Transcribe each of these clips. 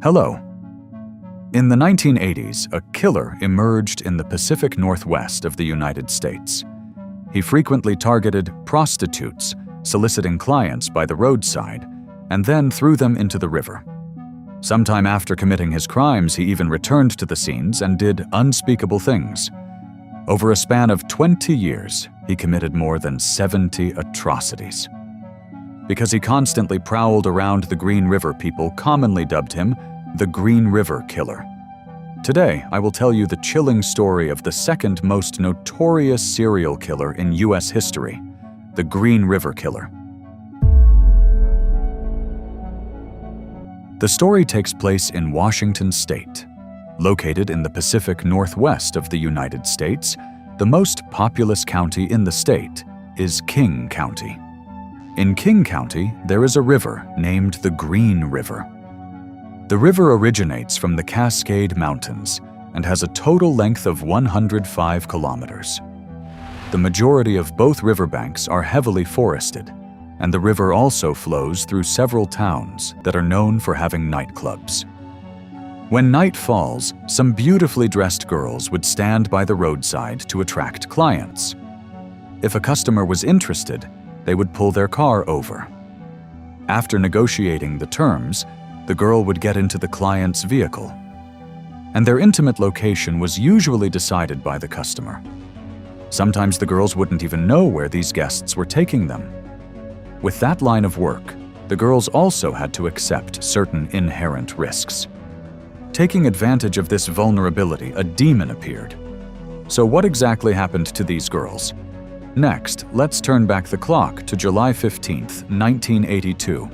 Hello. In the 1980s, a killer emerged in the Pacific Northwest of the United States. He frequently targeted prostitutes, soliciting clients by the roadside, and then threw them into the river. Sometime after committing his crimes, he even returned to the scenes and did unspeakable things. Over a span of 20 years, he committed more than 70 atrocities. Because he constantly prowled around the Green River, people commonly dubbed him the Green River Killer. Today, I will tell you the chilling story of the second most notorious serial killer in U.S. history, the Green River Killer. The story takes place in Washington State. Located in the Pacific Northwest of the United States, the most populous county in the state is King County. In King County, there is a river named the Green River. The river originates from the Cascade Mountains and has a total length of 105 kilometers. The majority of both riverbanks are heavily forested, and the river also flows through several towns that are known for having nightclubs. When night falls, some beautifully dressed girls would stand by the roadside to attract clients. If a customer was interested, they would pull their car over. After negotiating the terms, the girl would get into the client's vehicle, and their intimate location was usually decided by the customer. Sometimes the girls wouldn't even know where these guests were taking them. With that line of work, the girls also had to accept certain inherent risks. Taking advantage of this vulnerability, a demon appeared. So what exactly happened to these girls? Next, let's turn back the clock to July 15th, 1982.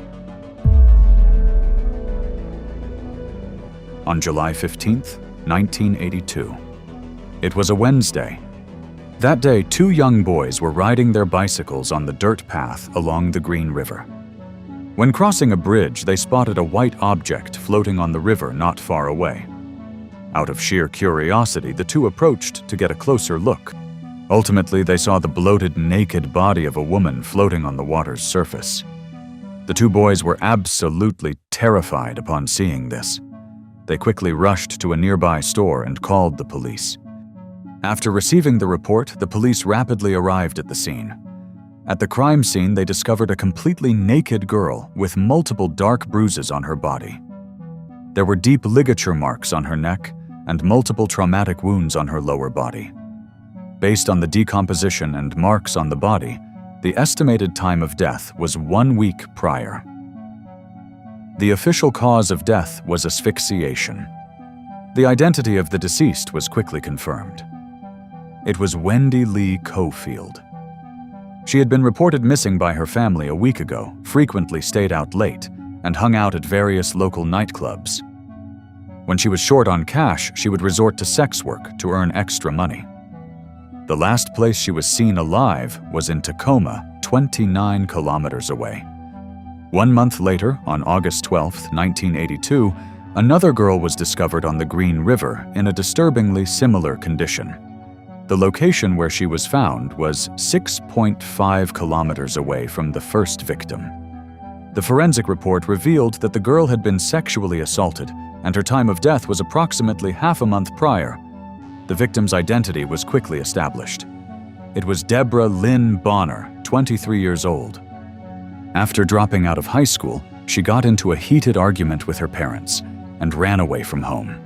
On July 15th, 1982. It was a Wednesday. That day, two young boys were riding their bicycles on the dirt path along the Green River. When crossing a bridge, they spotted a white object floating on the river not far away. Out of sheer curiosity, the two approached to get a closer look. Ultimately, they saw the bloated, naked body of a woman floating on the water's surface. The two boys were absolutely terrified upon seeing this. They quickly rushed to a nearby store and called the police. After receiving the report, the police rapidly arrived at the scene. At the crime scene, they discovered a completely naked girl with multiple dark bruises on her body. There were deep ligature marks on her neck and multiple traumatic wounds on her lower body. Based on the decomposition and marks on the body, the estimated time of death was 1 week prior. The official cause of death was asphyxiation. The identity of the deceased was quickly confirmed. It was Wendy Lee Cofield. She had been reported missing by her family a week ago, frequently stayed out late, and hung out at various local nightclubs. When she was short on cash, she would resort to sex work to earn extra money. The last place she was seen alive was in Tacoma, 29 kilometers away. 1 month later, on August 12, 1982, another girl was discovered on the Green River in a disturbingly similar condition. The location where she was found was 6.5 kilometers away from the first victim. The forensic report revealed that the girl had been sexually assaulted, and her time of death was approximately half a month prior. The victim's identity was quickly established. It was Deborah Lynn Bonner, 23 years old. After dropping out of high school, she got into a heated argument with her parents and ran away from home.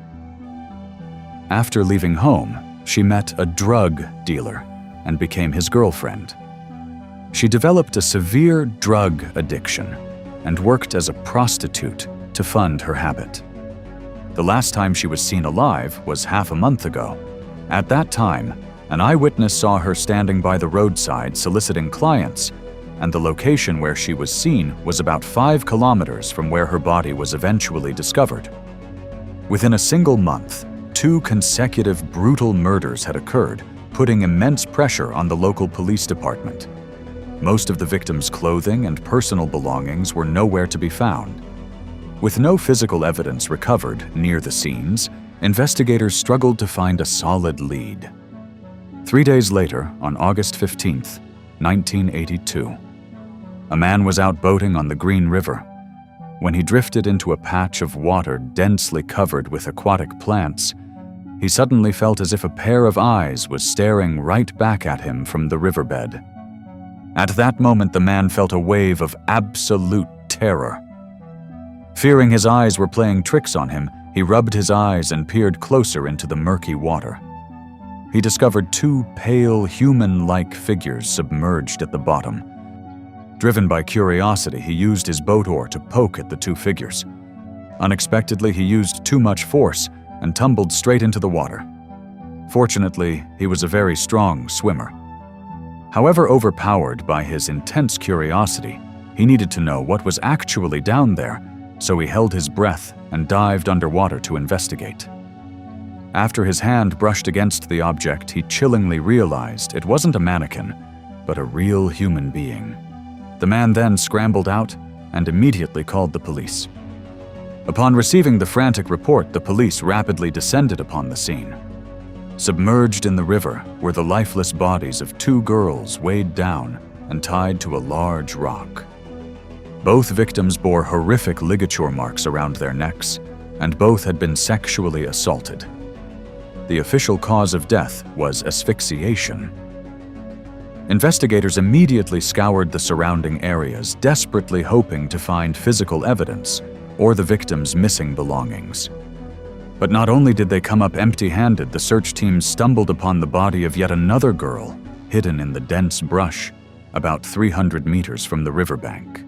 After leaving home, she met a drug dealer and became his girlfriend. She developed a severe drug addiction and worked as a prostitute to fund her habit. The last time she was seen alive was half a month ago. At that time, an eyewitness saw her standing by the roadside soliciting clients, and the location where she was seen was about 5 kilometers from where her body was eventually discovered. Within a single month, 2 consecutive brutal murders had occurred, putting immense pressure on the local police department. Most of the victims' clothing and personal belongings were nowhere to be found. With no physical evidence recovered near the scenes, investigators struggled to find a solid lead. 3 days later, on August 15th, 1982, a man was out boating on the Green River. When he drifted into a patch of water densely covered with aquatic plants, he suddenly felt as if a pair of eyes was staring right back at him from the riverbed. At that moment, the man felt a wave of absolute terror. Fearing his eyes were playing tricks on him, he rubbed his eyes and peered closer into the murky water. He discovered two pale, human-like figures submerged at the bottom. Driven by curiosity, he used his boat oar to poke at the two figures. Unexpectedly, he used too much force and tumbled straight into the water. Fortunately, he was a very strong swimmer. However overpowered by his intense curiosity, he needed to know what was actually down there, so he held his breath and dived underwater to investigate. After his hand brushed against the object, he chillingly realized it wasn't a mannequin, but a real human being. The man then scrambled out and immediately called the police. Upon receiving the frantic report, the police rapidly descended upon the scene. Submerged in the river were the lifeless bodies of two girls weighed down and tied to a large rock. Both victims bore horrific ligature marks around their necks, and both had been sexually assaulted. The official cause of death was asphyxiation. Investigators immediately scoured the surrounding areas, desperately hoping to find physical evidence or the victims' missing belongings. But not only did they come up empty-handed, the search team stumbled upon the body of yet another girl, hidden in the dense brush, about 300 meters from the riverbank.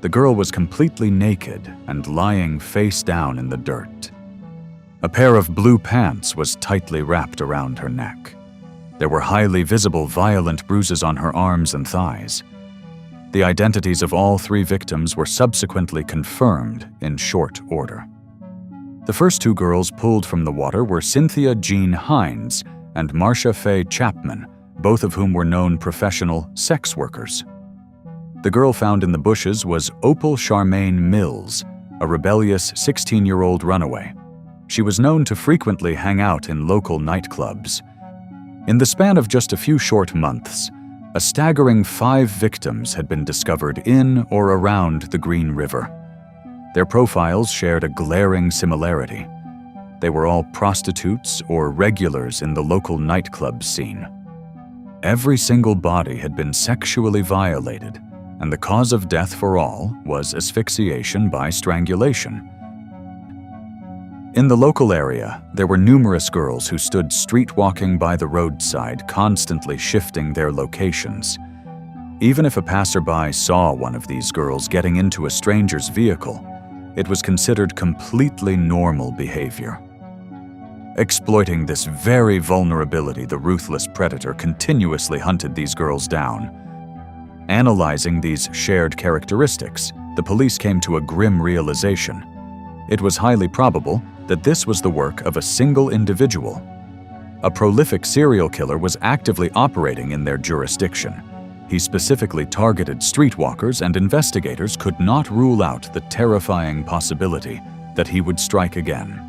The girl was completely naked and lying face down in the dirt. A pair of blue pants was tightly wrapped around her neck. There were highly visible violent bruises on her arms and thighs. The identities of all three victims were subsequently confirmed in short order. The first two girls pulled from the water were Cynthia Jean Hines and Marcia Faye Chapman, both of whom were known professional sex workers. The girl found in the bushes was Opal Charmaine Mills, a rebellious 16-year-old runaway. She was known to frequently hang out in local nightclubs. In the span of just a few short months, a staggering 5 victims had been discovered in or around the Green River. Their profiles shared a glaring similarity. They were all prostitutes or regulars in the local nightclub scene. Every single body had been sexually violated, and the cause of death for all was asphyxiation by strangulation. In the local area, there were numerous girls who stood streetwalking by the roadside, constantly shifting their locations. Even if a passerby saw one of these girls getting into a stranger's vehicle, it was considered completely normal behavior. Exploiting this very vulnerability, the ruthless predator continuously hunted these girls down. Analyzing these shared characteristics, the police came to a grim realization. It was highly probable that this was the work of a single individual. A prolific serial killer was actively operating in their jurisdiction. He specifically targeted streetwalkers, and investigators could not rule out the terrifying possibility that he would strike again.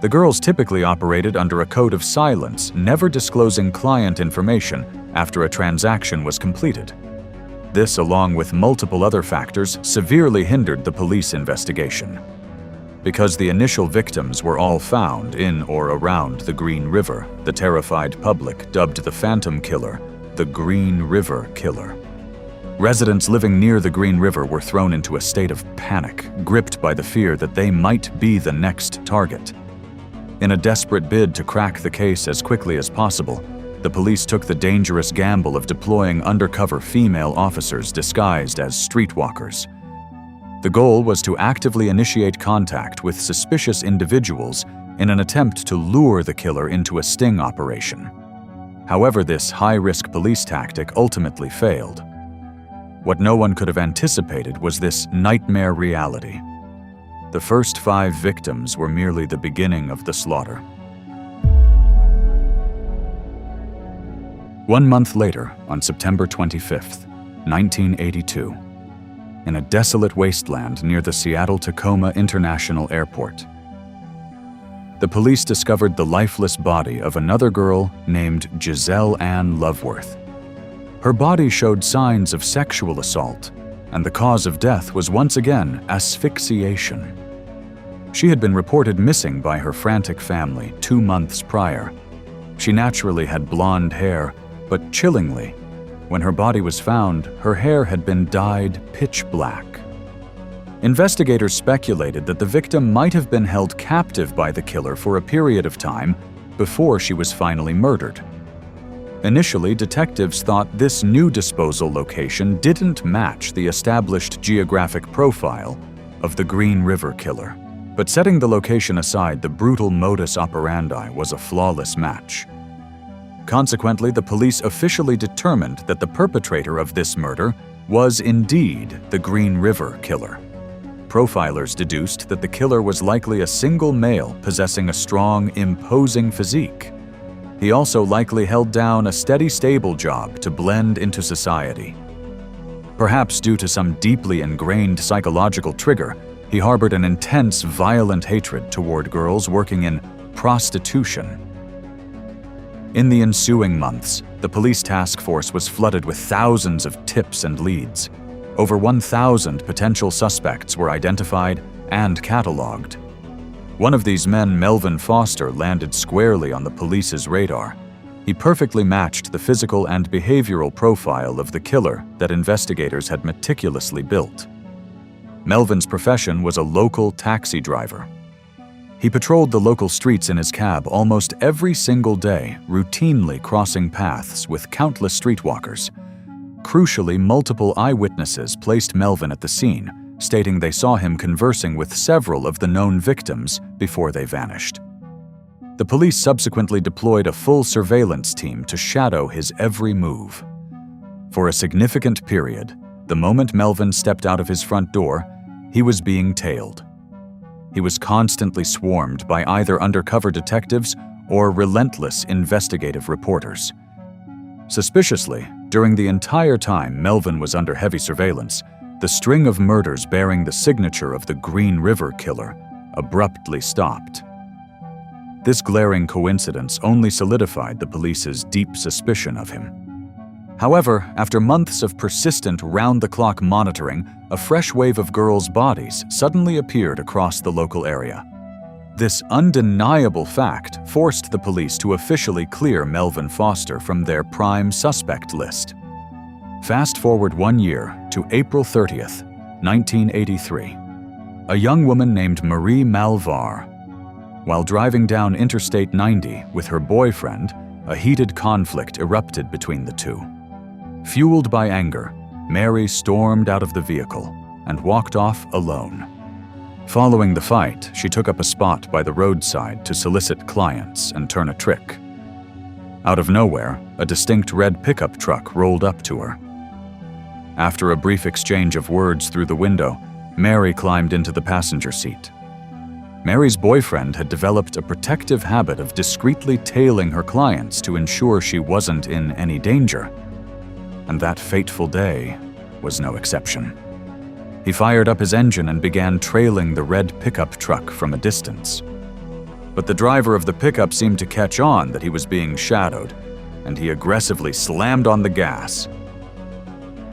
The girls typically operated under a code of silence, never disclosing client information after a transaction was completed. This, along with multiple other factors, severely hindered the police investigation. Because the initial victims were all found in or around the Green River, the terrified public dubbed the Phantom Killer the Green River Killer. Residents living near the Green River were thrown into a state of panic, gripped by the fear that they might be the next target. In a desperate bid to crack the case as quickly as possible, the police took the dangerous gamble of deploying undercover female officers disguised as streetwalkers. The goal was to actively initiate contact with suspicious individuals in an attempt to lure the killer into a sting operation. However, this high-risk police tactic ultimately failed. What no one could have anticipated was this nightmare reality. The first 5 victims were merely the beginning of the slaughter. 1 month later, on September 25th, 1982, in a desolate wasteland near the Seattle-Tacoma International Airport, the police discovered the lifeless body of another girl named Giselle Ann Loveworth. Her body showed signs of sexual assault, and the cause of death was once again asphyxiation. She had been reported missing by her frantic family 2 months prior. She naturally had blonde hair, but chillingly, when her body was found, her hair had been dyed pitch black. Investigators speculated that the victim might have been held captive by the killer for a period of time before she was finally murdered. Initially, detectives thought this new disposal location didn't match the established geographic profile of the Green River Killer. But setting the location aside, the brutal modus operandi was a flawless match. Consequently, the police officially determined that the perpetrator of this murder was indeed the Green River Killer. Profilers deduced that the killer was likely a single male possessing a strong, imposing physique. He also likely held down a steady, stable job to blend into society. Perhaps due to some deeply ingrained psychological trigger, he harbored an intense, violent hatred toward girls working in prostitution. In the ensuing months, the police task force was flooded with thousands of tips and leads. Over 1,000 potential suspects were identified and cataloged. One of these men, Melvin Foster, landed squarely on the police's radar. He perfectly matched the physical and behavioral profile of the killer that investigators had meticulously built. Melvin's profession was a local taxi driver. He patrolled the local streets in his cab almost every single day, routinely crossing paths with countless streetwalkers. Crucially, multiple eyewitnesses placed Melvin at the scene, stating they saw him conversing with several of the known victims before they vanished. The police subsequently deployed a full surveillance team to shadow his every move. For a significant period, the moment Melvin stepped out of his front door, he was being tailed. He was constantly swarmed by either undercover detectives or relentless investigative reporters. Suspiciously, during the entire time Melvin was under heavy surveillance, the string of murders bearing the signature of the Green River Killer abruptly stopped. This glaring coincidence only solidified the police's deep suspicion of him. However, after months of persistent round-the-clock monitoring, a fresh wave of girls' bodies suddenly appeared across the local area. This undeniable fact forced the police to officially clear Melvin Foster from their prime suspect list. Fast forward 1 year to April 30th, 1983. A young woman named Marie Malvar. While driving down Interstate 90 with her boyfriend, a heated conflict erupted between the two. Fueled by anger, Mary stormed out of the vehicle and walked off alone. Following the fight, she took up a spot by the roadside to solicit clients and turn a trick. Out of nowhere, a distinct red pickup truck rolled up to her. After a brief exchange of words through the window, Mary climbed into the passenger seat. Mary's boyfriend had developed a protective habit of discreetly tailing her clients to ensure she wasn't in any danger. And that fateful day was no exception. He fired up his engine and began trailing the red pickup truck from a distance. But the driver of the pickup seemed to catch on that he was being shadowed, and he aggressively slammed on the gas.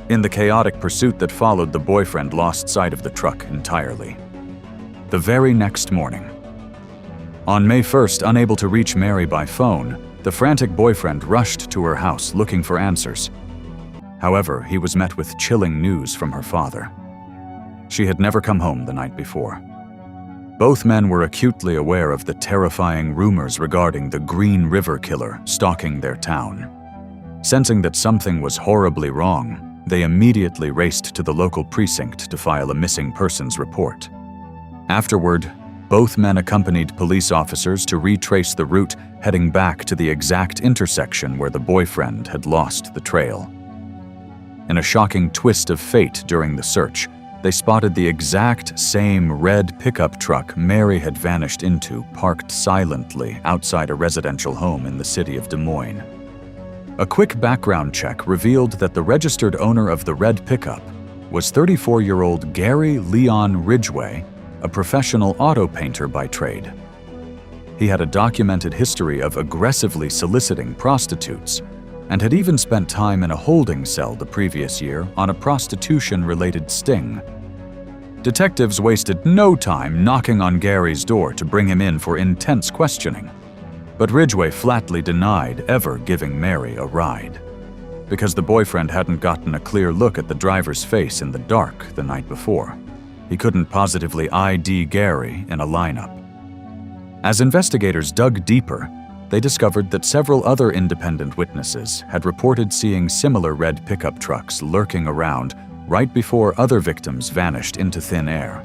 In the chaotic pursuit that followed, the boyfriend lost sight of the truck entirely. The very next morning, on May 1st, unable to reach Mary by phone, the frantic boyfriend rushed to her house looking for answers. However, he was met with chilling news from her father. She had never come home the night before. Both men were acutely aware of the terrifying rumors regarding the Green River Killer stalking their town. Sensing that something was horribly wrong, they immediately raced to the local precinct to file a missing persons report. Afterward, both men accompanied police officers to retrace the route heading back to the exact intersection where the boyfriend had lost the trail. In a shocking twist of fate during the search, they spotted the exact same red pickup truck Mary had vanished into, parked silently outside a residential home in the city of Des Moines. A quick background check revealed that the registered owner of the red pickup was 34-year-old Gary Leon Ridgway, a professional auto painter by trade. He had a documented history of aggressively soliciting prostitutes, and had even spent time in a holding cell the previous year on a prostitution-related sting. Detectives wasted no time knocking on Gary's door to bring him in for intense questioning, but Ridgway flatly denied ever giving Mary a ride, because the boyfriend hadn't gotten a clear look at the driver's face in the dark the night before. He couldn't positively ID Gary in a lineup. As investigators dug deeper, they discovered that several other independent witnesses had reported seeing similar red pickup trucks lurking around right before other victims vanished into thin air.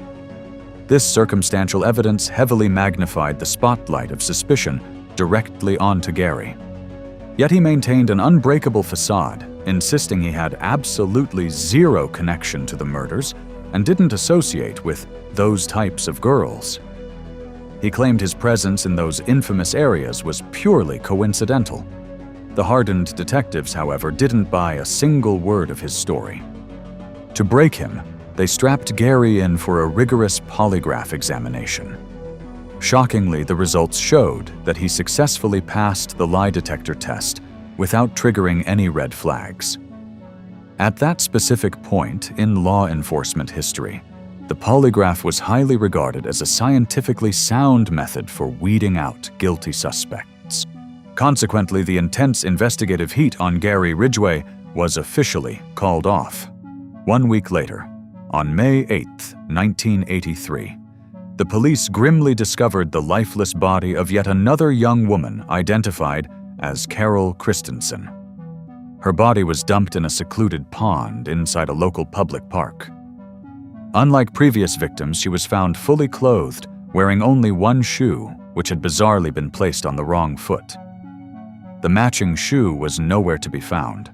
This circumstantial evidence heavily magnified the spotlight of suspicion directly onto Gary. Yet he maintained an unbreakable facade, insisting he had absolutely zero connection to the murders and didn't associate with those types of girls. He claimed his presence in those infamous areas was purely coincidental. The hardened detectives, however, didn't buy a single word of his story. To break him, they strapped Gary in for a rigorous polygraph examination. Shockingly, the results showed that he successfully passed the lie detector test without triggering any red flags. At that specific point in law enforcement history, the polygraph was highly regarded as a scientifically sound method for weeding out guilty suspects. Consequently, the intense investigative heat on Gary Ridgway was officially called off. 1 week later, on May 8, 1983, the police grimly discovered the lifeless body of yet another young woman identified as Carol Christensen. Her body was dumped in a secluded pond inside a local public park. Unlike previous victims, she was found fully clothed, wearing only one shoe, which had bizarrely been placed on the wrong foot. The matching shoe was nowhere to be found.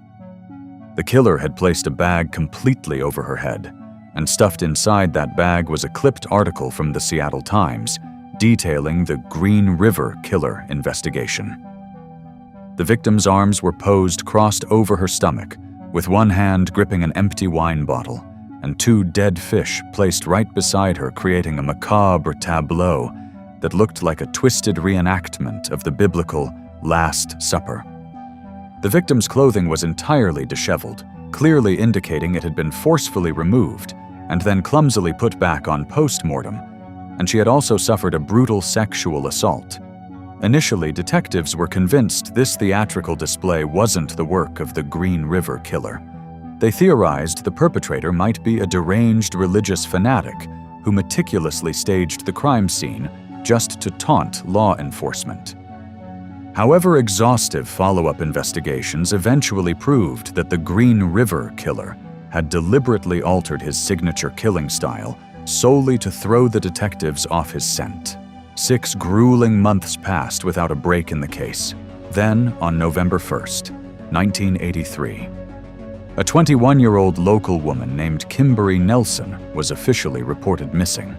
The killer had placed a bag completely over her head, and stuffed inside that bag was a clipped article from the Seattle Times detailing the Green River killer investigation. The victim's arms were posed crossed over her stomach, with one hand gripping an empty wine bottle, and two dead fish placed right beside her, creating a macabre tableau that looked like a twisted reenactment of the biblical Last Supper. The victim's clothing was entirely disheveled, clearly indicating it had been forcefully removed and then clumsily put back on post-mortem, and she had also suffered a brutal sexual assault. Initially, detectives were convinced this theatrical display wasn't the work of the Green River killer. They theorized the perpetrator might be a deranged religious fanatic who meticulously staged the crime scene just to taunt law enforcement. However, exhaustive follow-up investigations eventually proved that the Green River killer had deliberately altered his signature killing style solely to throw the detectives off his scent. 6 grueling months passed without a break in the case. Then, on November 1st, 1983, a 21-year-old local woman named Kimberly Nelson was officially reported missing.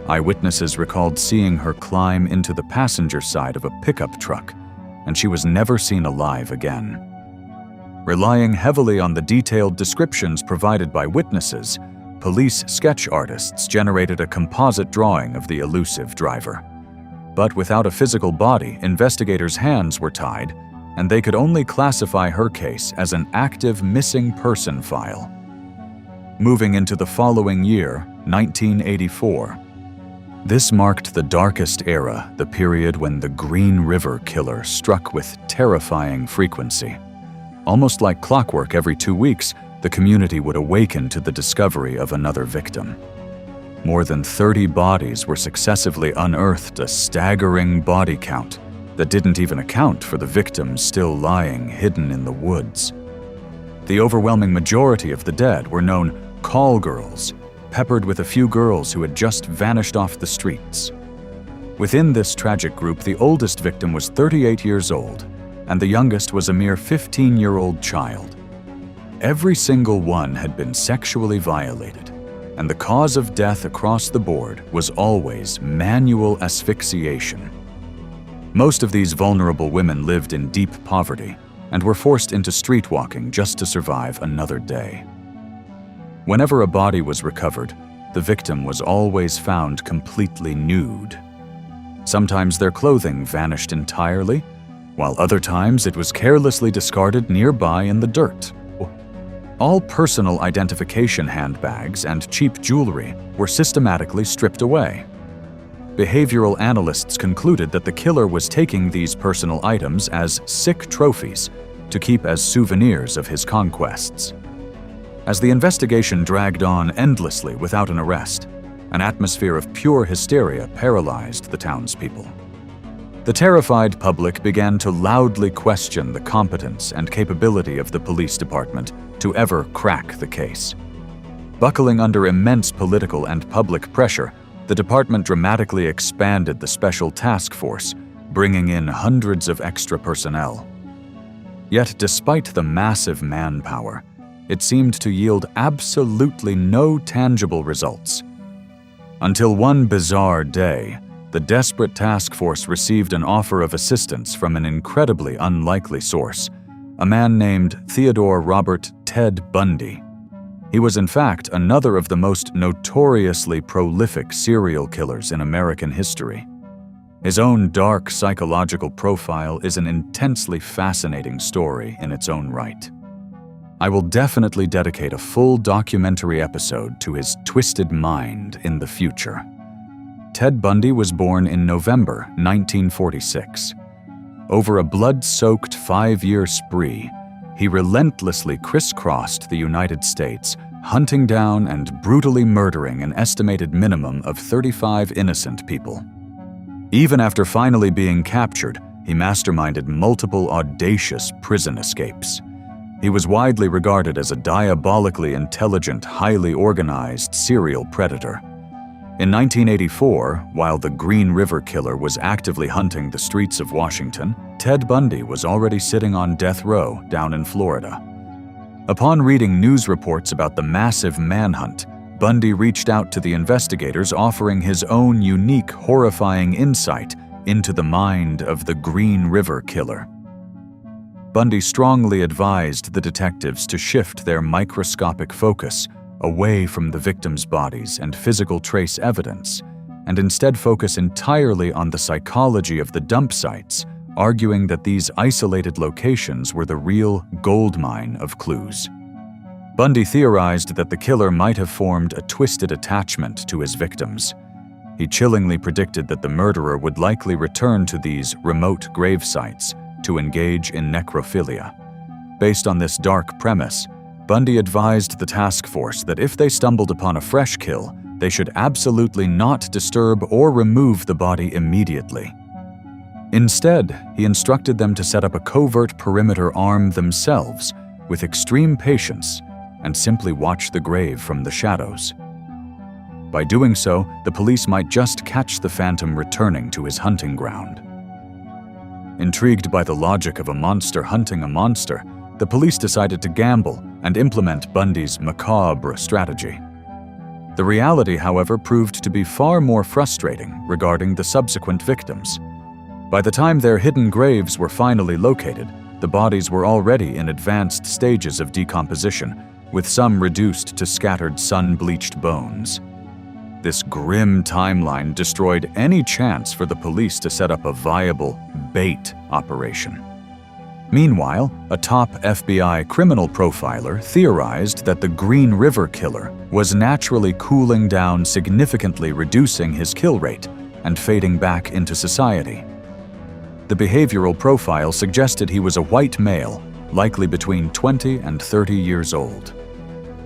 Eyewitnesses recalled seeing her climb into the passenger side of a pickup truck, and she was never seen alive again. Relying heavily on the detailed descriptions provided by witnesses, police sketch artists generated a composite drawing of the elusive driver. But without a physical body, investigators' hands were tied, and they could only classify her case as an active missing person file. Moving into the following year, 1984, this marked the darkest era, the period when the Green River killer struck with terrifying frequency. Almost like clockwork, every 2 weeks, the community would awaken to the discovery of another victim. More than 30 bodies were successively unearthed, a staggering body count that didn't even account for the victims still lying hidden in the woods. The overwhelming majority of the dead were known call girls, peppered with a few girls who had just vanished off the streets. Within this tragic group, the oldest victim was 38 years old, and the youngest was a mere 15-year-old child. Every single one had been sexually violated, and the cause of death across the board was always manual asphyxiation. Most of these vulnerable women lived in deep poverty and were forced into street walking just to survive another day. Whenever a body was recovered, the victim was always found completely nude. Sometimes their clothing vanished entirely, while other times it was carelessly discarded nearby in the dirt. All personal identification handbags and cheap jewelry were systematically stripped away. Behavioral analysts concluded that the killer was taking these personal items as sick trophies to keep as souvenirs of his conquests. As the investigation dragged on endlessly without an arrest, an atmosphere of pure hysteria paralyzed the townspeople. The terrified public began to loudly question the competence and capability of the police department to ever crack the case. Buckling under immense political and public pressure, the department dramatically expanded the special task force, bringing in hundreds of extra personnel. Yet, despite the massive manpower, it seemed to yield absolutely no tangible results. Until one bizarre day, the desperate task force received an offer of assistance from an incredibly unlikely source, a man named Theodore Robert Ted Bundy. He was in fact another of the most notoriously prolific serial killers in American history. His own dark psychological profile is an intensely fascinating story in its own right. I will definitely dedicate a full documentary episode to his twisted mind in the future. Ted Bundy was born in November 1946. Over a blood-soaked 5-year spree, he relentlessly crisscrossed the United States, hunting down and brutally murdering an estimated minimum of 35 innocent people. Even after finally being captured, he masterminded multiple audacious prison escapes. He was widely regarded as a diabolically intelligent, highly organized serial predator. In 1984, while the Green River Killer was actively hunting the streets of Washington, Ted Bundy was already sitting on death row down in Florida. Upon reading news reports about the massive manhunt, Bundy reached out to the investigators, offering his own unique, horrifying insight into the mind of the Green River Killer. Bundy strongly advised the detectives to shift their microscopic focus away from the victims' bodies and physical trace evidence, and instead focus entirely on the psychology of the dump sites, arguing that these isolated locations were the real goldmine of clues. Bundy theorized that the killer might have formed a twisted attachment to his victims. He chillingly predicted that the murderer would likely return to these remote grave sites to engage in necrophilia. Based on this dark premise, Bundy advised the task force that if they stumbled upon a fresh kill, they should absolutely not disturb or remove the body immediately. Instead, he instructed them to set up a covert perimeter arm themselves with extreme patience and simply watch the grave from the shadows. By doing so, the police might just catch the phantom returning to his hunting ground. Intrigued by the logic of a monster hunting a monster, the police decided to gamble and implement Bundy's macabre strategy. The reality, however, proved to be far more frustrating regarding the subsequent victims. By the time their hidden graves were finally located, the bodies were already in advanced stages of decomposition, with some reduced to scattered sun-bleached bones. This grim timeline destroyed any chance for the police to set up a viable bait operation. Meanwhile, a top FBI criminal profiler theorized that the Green River Killer was naturally cooling down, significantly reducing his kill rate and fading back into society. The behavioral profile suggested he was a white male, likely between 20 and 30 years old.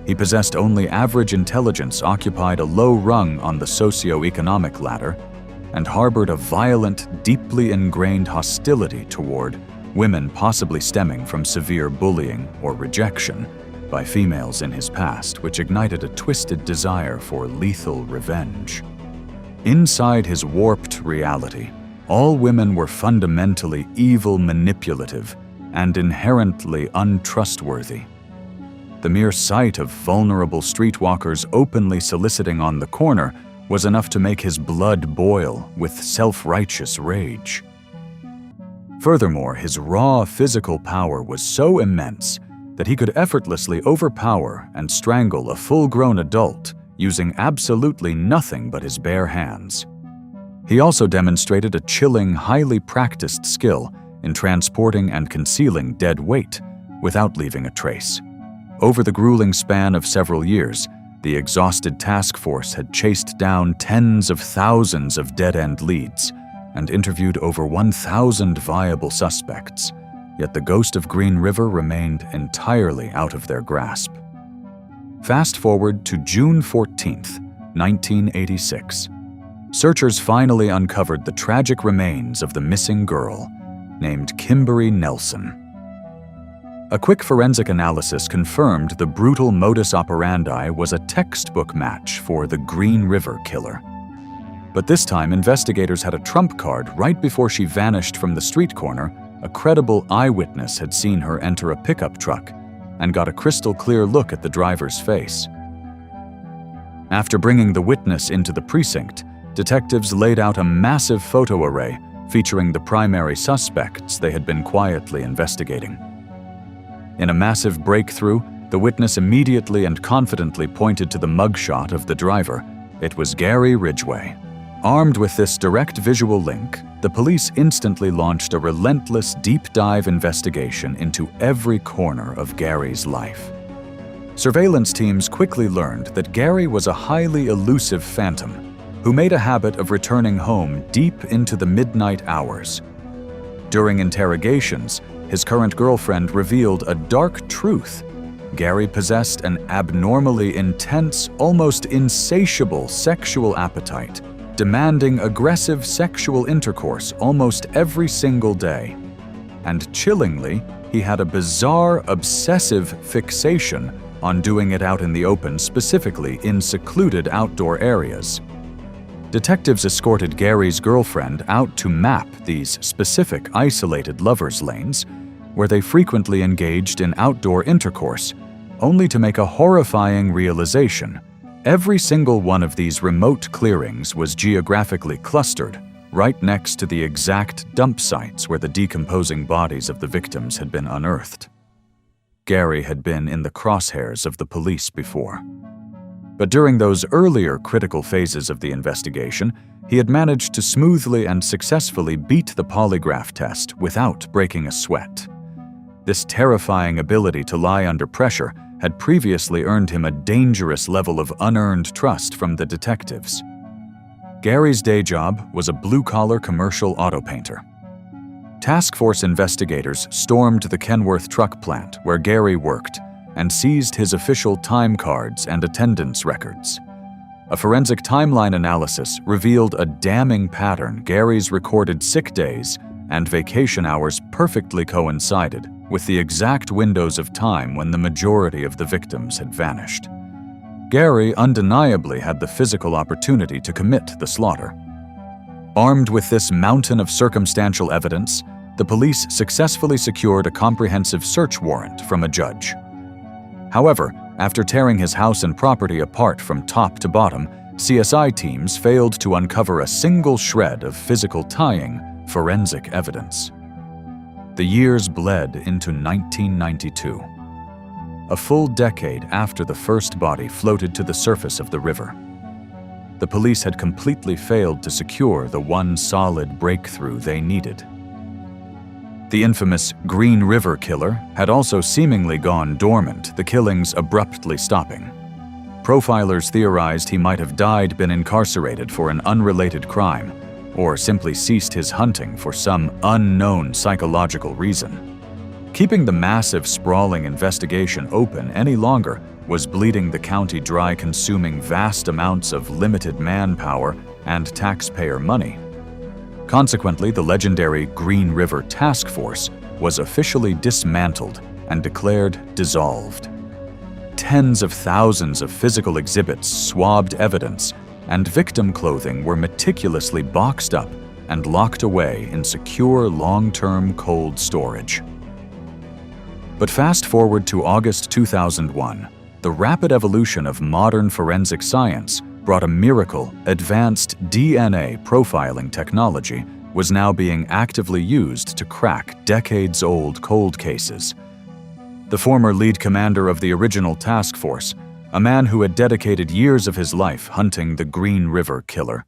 He possessed only average intelligence, occupied a low rung on the socioeconomic ladder, and harbored a violent, deeply ingrained hostility toward women, possibly stemming from severe bullying or rejection by females in his past, which ignited a twisted desire for lethal revenge. Inside his warped reality, all women were fundamentally evil, manipulative, and inherently untrustworthy. The mere sight of vulnerable streetwalkers openly soliciting on the corner was enough to make his blood boil with self-righteous rage. Furthermore, his raw physical power was so immense that he could effortlessly overpower and strangle a full-grown adult using absolutely nothing but his bare hands. He also demonstrated a chilling, highly practiced skill in transporting and concealing dead weight without leaving a trace. Over the grueling span of several years, the exhausted task force had chased down tens of thousands of dead-end leads and interviewed over 1,000 viable suspects, yet the ghost of Green River remained entirely out of their grasp. Fast forward to June 14th, 1986. Searchers finally uncovered the tragic remains of the missing girl named Kimberly Nelson. A quick forensic analysis confirmed the brutal modus operandi was a textbook match for the Green River killer. But this time, investigators had a trump card. Right before she vanished from the street corner, a credible eyewitness had seen her enter a pickup truck and got a crystal-clear look at the driver's face. After bringing the witness into the precinct, detectives laid out a massive photo array featuring the primary suspects they had been quietly investigating. In a massive breakthrough, the witness immediately and confidently pointed to the mugshot of the driver. It was Gary Ridgway. Armed with this direct visual link, the police instantly launched a relentless deep-dive investigation into every corner of Gary's life. Surveillance teams quickly learned that Gary was a highly elusive phantom who made a habit of returning home deep into the midnight hours. During interrogations, his current girlfriend revealed a dark truth. Gary possessed an abnormally intense, almost insatiable sexual appetite, demanding aggressive sexual intercourse almost every single day. And chillingly, he had a bizarre, obsessive fixation on doing it out in the open, specifically in secluded outdoor areas. Detectives escorted Gary's girlfriend out to map these specific isolated lovers' lanes, where they frequently engaged in outdoor intercourse, only to make a horrifying realization. Every single one of these remote clearings was geographically clustered, right next to the exact dump sites where the decomposing bodies of the victims had been unearthed. Gary had been in the crosshairs of the police before. But during those earlier critical phases of the investigation, he had managed to smoothly and successfully beat the polygraph test without breaking a sweat. This terrifying ability to lie under pressure had previously earned him a dangerous level of unearned trust from the detectives. Gary's day job was a blue-collar commercial auto painter. Task force investigators stormed the Kenworth truck plant where Gary worked and seized his official time cards and attendance records. A forensic timeline analysis revealed a damning pattern. Gary's recorded sick days and vacation hours perfectly coincided with the exact windows of time when the majority of the victims had vanished. Gary undeniably had the physical opportunity to commit the slaughter. Armed with this mountain of circumstantial evidence, the police successfully secured a comprehensive search warrant from a judge. However, after tearing his house and property apart from top to bottom, CSI teams failed to uncover a single shred of physical tying forensic evidence. The years bled into 1992. A full decade after the first body floated to the surface of the river. The police had completely failed to secure the one solid breakthrough they needed. The infamous Green River killer had also seemingly gone dormant, the killings abruptly stopping. Profilers theorized he might have been incarcerated for an unrelated crime, or simply ceased his hunting for some unknown psychological reason. Keeping the massive, sprawling investigation open any longer was bleeding the county dry, consuming vast amounts of limited manpower and taxpayer money. Consequently, the legendary Green River Task Force was officially dismantled and declared dissolved. Tens of thousands of physical exhibits, swabbed evidence, and victim clothing were meticulously boxed up and locked away in secure long-term cold storage. But fast forward to August 2001, the rapid evolution of modern forensic science brought a miracle. Advanced DNA profiling technology was now being actively used to crack decades-old cold cases. The former lead commander of the original task force, a man who had dedicated years of his life hunting the Green River killer,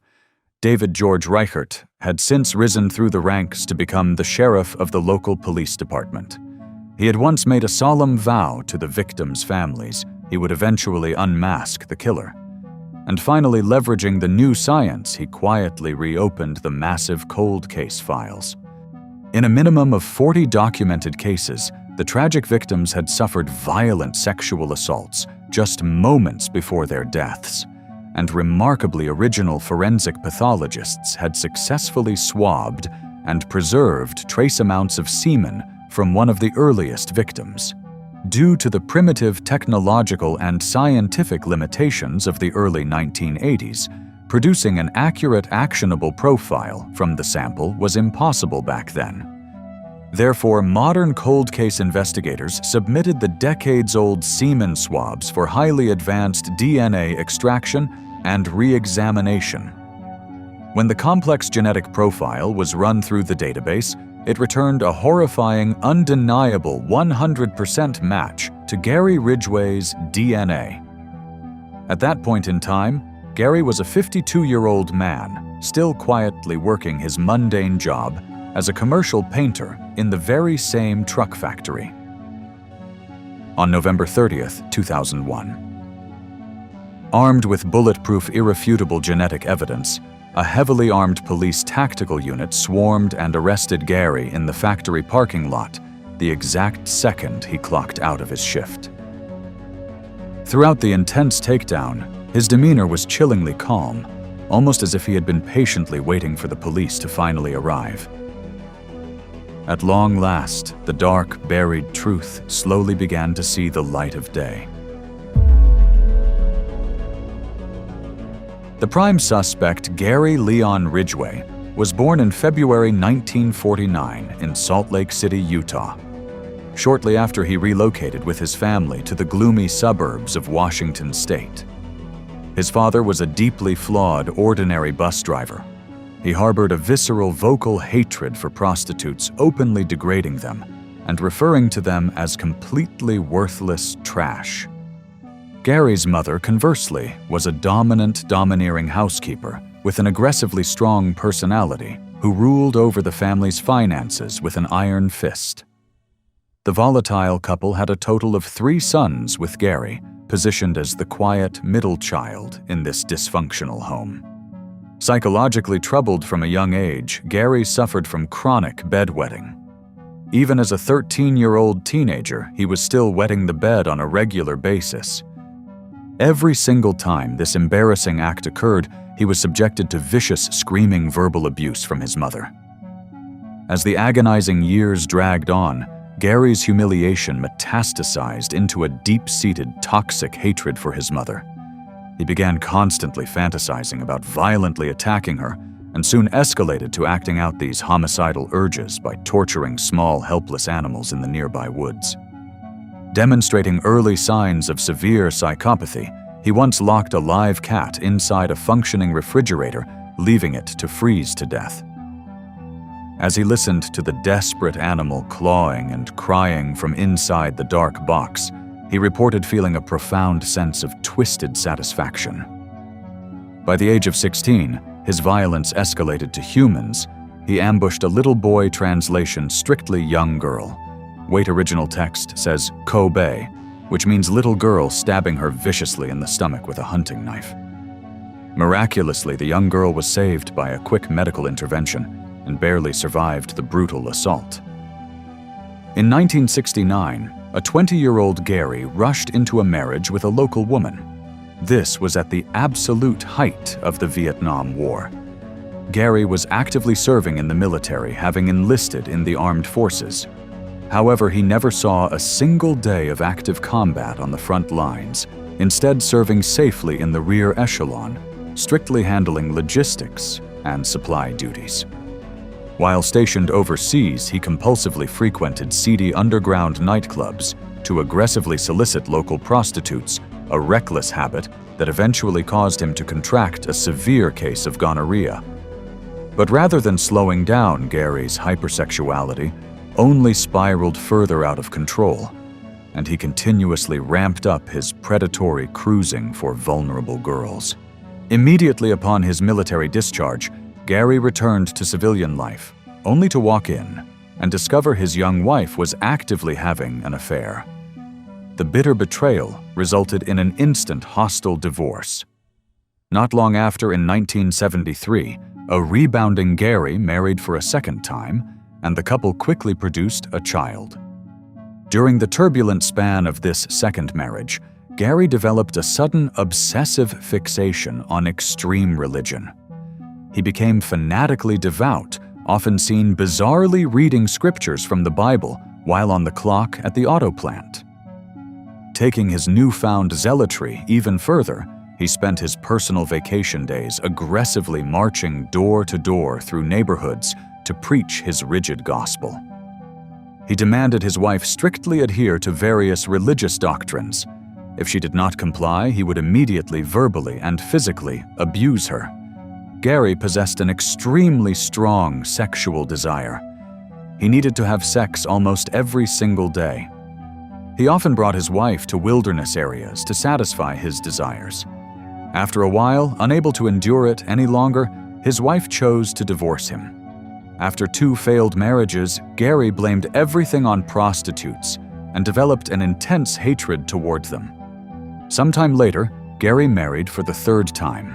David George Reichert had since risen through the ranks to become the sheriff of the local police department. He had once made a solemn vow to the victims' families he would eventually unmask the killer. And finally, leveraging the new science, he quietly reopened the massive cold case files. In a minimum of 40 documented cases, the tragic victims had suffered violent sexual assaults just moments before their deaths, and remarkably original forensic pathologists had successfully swabbed and preserved trace amounts of semen from one of the earliest victims. Due to the primitive technological and scientific limitations of the early 1980s, producing an accurate, actionable profile from the sample was impossible back then. Therefore, modern cold case investigators submitted the decades-old semen swabs for highly advanced DNA extraction and re-examination. When the complex genetic profile was run through the database, it returned a horrifying, undeniable 100% match to Gary Ridgway's DNA. At that point in time, Gary was a 52-year-old man, still quietly working his mundane job as a commercial painter in the very same truck factory. On November 30th, 2001. Armed with bulletproof, irrefutable genetic evidence, a heavily armed police tactical unit swarmed and arrested Gary in the factory parking lot the exact second he clocked out of his shift. Throughout the intense takedown, his demeanor was chillingly calm, almost as if he had been patiently waiting for the police to finally arrive. At long last, the dark, buried truth slowly began to see the light of day. The prime suspect, Gary Leon Ridgway, was born in February 1949 in Salt Lake City, Utah. Shortly after, he relocated with his family to the gloomy suburbs of Washington State. His father was a deeply flawed, ordinary bus driver. He harbored a visceral, vocal hatred for prostitutes, openly degrading them and referring to them as completely worthless trash. Gary's mother, conversely, was a dominant, domineering housekeeper with an aggressively strong personality who ruled over the family's finances with an iron fist. The volatile couple had a total of 3 sons with Gary, positioned as the quiet middle child in this dysfunctional home. Psychologically troubled from a young age, Gary suffered from chronic bedwetting. Even as a 13-year-old teenager, he was still wetting the bed on a regular basis. Every single time this embarrassing act occurred, he was subjected to vicious, screaming verbal abuse from his mother. As the agonizing years dragged on, Gary's humiliation metastasized into a deep-seated, toxic hatred for his mother. He began constantly fantasizing about violently attacking her and soon escalated to acting out these homicidal urges by torturing small, helpless animals in the nearby woods. Demonstrating early signs of severe psychopathy, he once locked a live cat inside a functioning refrigerator, leaving it to freeze to death. As he listened to the desperate animal clawing and crying from inside the dark box, he reported feeling a profound sense of twisted satisfaction. By the age of 16, his violence escalated to humans. He ambushed a little boy translation, strictly young girl. Wait original text says Kobe, which means little girl stabbing her viciously in the stomach with a hunting knife. Miraculously, the young girl was saved by a quick medical intervention and barely survived the brutal assault. In 1969, a 20-year-old Gary rushed into a marriage with a local woman. This was at the absolute height of the Vietnam War. Gary was actively serving in the military, having enlisted in the armed forces. However, he never saw a single day of active combat on the front lines, instead serving safely in the rear echelon, strictly handling logistics and supply duties. While stationed overseas, he compulsively frequented seedy underground nightclubs to aggressively solicit local prostitutes, a reckless habit that eventually caused him to contract a severe case of gonorrhea. But rather than slowing down, Gary's hypersexuality only spiraled further out of control, and he continuously ramped up his predatory cruising for vulnerable girls. Immediately upon his military discharge, Gary returned to civilian life, only to walk in and discover his young wife was actively having an affair. The bitter betrayal resulted in an instant hostile divorce. Not long after, in 1973, a rebounding Gary married for a second time, and the couple quickly produced a child. During the turbulent span of this second marriage, Gary developed a sudden obsessive fixation on extreme religion. He became fanatically devout, often seen bizarrely reading scriptures from the Bible while on the clock at the auto plant. Taking his newfound zealotry even further, he spent his personal vacation days aggressively marching door to door through neighborhoods to preach his rigid gospel. He demanded his wife strictly adhere to various religious doctrines. If she did not comply, he would immediately verbally and physically abuse her. Gary possessed an extremely strong sexual desire. He needed to have sex almost every single day. He often brought his wife to wilderness areas to satisfy his desires. After a while, unable to endure it any longer, his wife chose to divorce him. After 2 failed marriages, Gary blamed everything on prostitutes and developed an intense hatred toward them. Sometime later, Gary married for the 3rd time.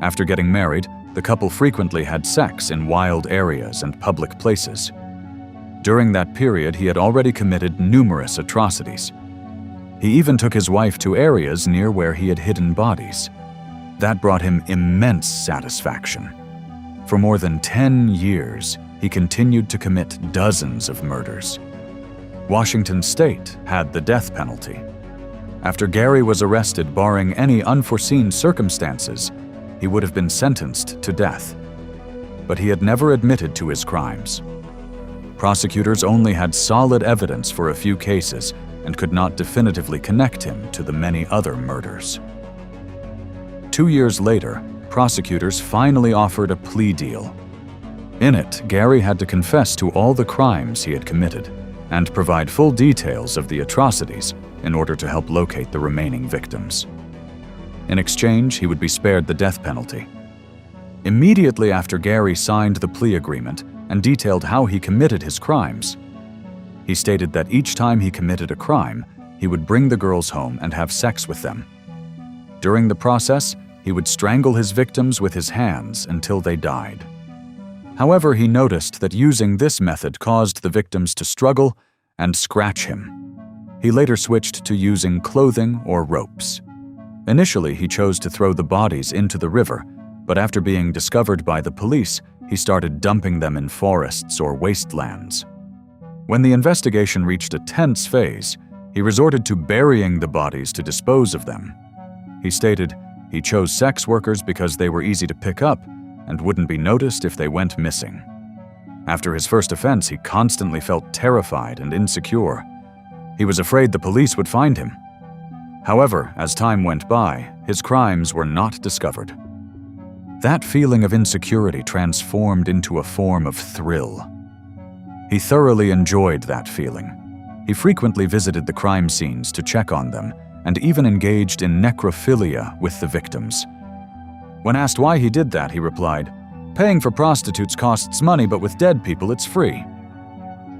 After getting married, the couple frequently had sex in wild areas and public places. During that period, he had already committed numerous atrocities. He even took his wife to areas near where he had hidden bodies. That brought him immense satisfaction. For more than 10 years, he continued to commit dozens of murders. Washington State had the death penalty. After Gary was arrested, barring any unforeseen circumstances, he would have been sentenced to death. But he had never admitted to his crimes. Prosecutors only had solid evidence for a few cases and could not definitively connect him to the many other murders. 2 years later, prosecutors finally offered a plea deal. In it, Gary had to confess to all the crimes he had committed and provide full details of the atrocities in order to help locate the remaining victims. In exchange, he would be spared the death penalty. Immediately after Gary signed the plea agreement and detailed how he committed his crimes, he stated that each time he committed a crime, he would bring the girls home and have sex with them. During the process, he would strangle his victims with his hands until they died. However, he noticed that using this method caused the victims to struggle and scratch him. He later switched to using clothing or ropes. Initially, he chose to throw the bodies into the river, but after being discovered by the police, he started dumping them in forests or wastelands. When the investigation reached a tense phase, he resorted to burying the bodies to dispose of them. He stated he chose sex workers because they were easy to pick up and wouldn't be noticed if they went missing. After his first offense, he constantly felt terrified and insecure. He was afraid the police would find him. However, as time went by, his crimes were not discovered. That feeling of insecurity transformed into a form of thrill. He thoroughly enjoyed that feeling. He frequently visited the crime scenes to check on them and even engaged in necrophilia with the victims. When asked why he did that, he replied, "Paying for prostitutes costs money, but with dead people it's free."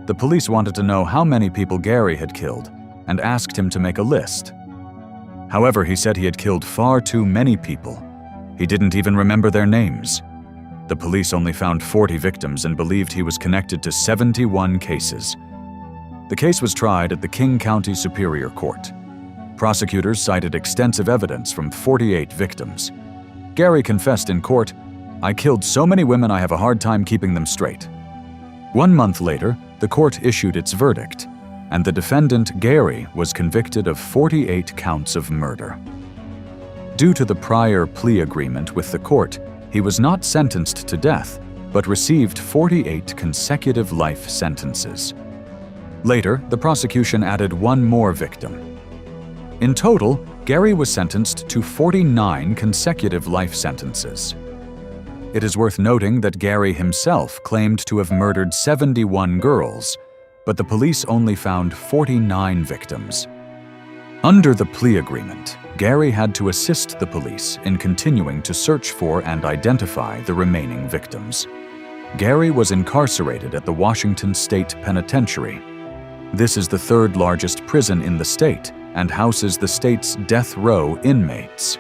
The police wanted to know how many people Gary had killed and asked him to make a list. However, he said he had killed far too many people. He didn't even remember their names. The police only found 40 victims and believed he was connected to 71 cases. The case was tried at the King County Superior Court. Prosecutors cited extensive evidence from 48 victims. Gary confessed in court, "I killed so many women I have a hard time keeping them straight." 1 month later, the court issued its verdict, and the defendant, Gary, was convicted of 48 counts of murder. Due to the prior plea agreement with the court, he was not sentenced to death, but received 48 consecutive life sentences. Later, the prosecution added 1 more victim. In total, Gary was sentenced to 49 consecutive life sentences. It is worth noting that Gary himself claimed to have murdered 71 girls, but the police only found 49 victims. Under the plea agreement, Gary had to assist the police in continuing to search for and identify the remaining victims. Gary was incarcerated at the Washington State Penitentiary. This is the third largest prison in the state and houses the state's death row inmates.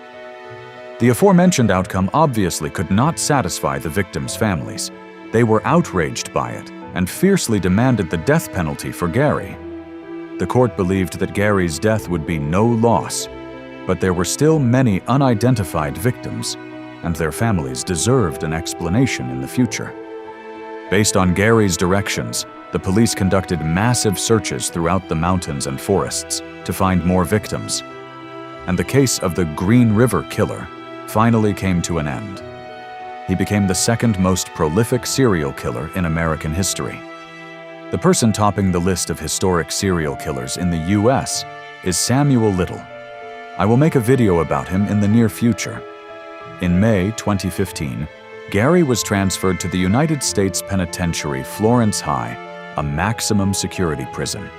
The aforementioned outcome obviously could not satisfy the victims' families. They were outraged by it and fiercely demanded the death penalty for Gary. The court believed that Gary's death would be no loss, but there were still many unidentified victims, and their families deserved an explanation in the future. Based on Gary's directions, the police conducted massive searches throughout the mountains and forests to find more victims, and the case of the Green River Killer finally came to an end. He became the second most prolific serial killer in American history. The person topping the list of historic serial killers in the U.S. is Samuel Little. I will make a video about him in the near future. In May 2015, Gary was transferred to the United States Penitentiary Florence High, a maximum security prison.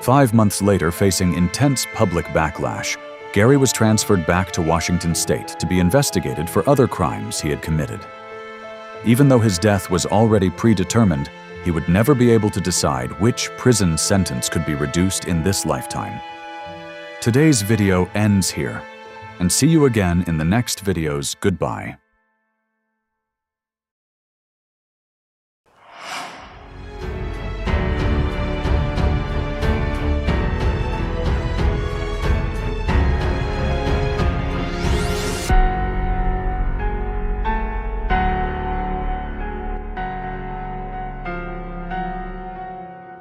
5 months later, facing intense public backlash, Gary was transferred back to Washington State to be investigated for other crimes he had committed. Even though his death was already predetermined, he would never be able to decide which prison sentence could be reduced in this lifetime. Today's video ends here, and see you again in the next videos. Goodbye.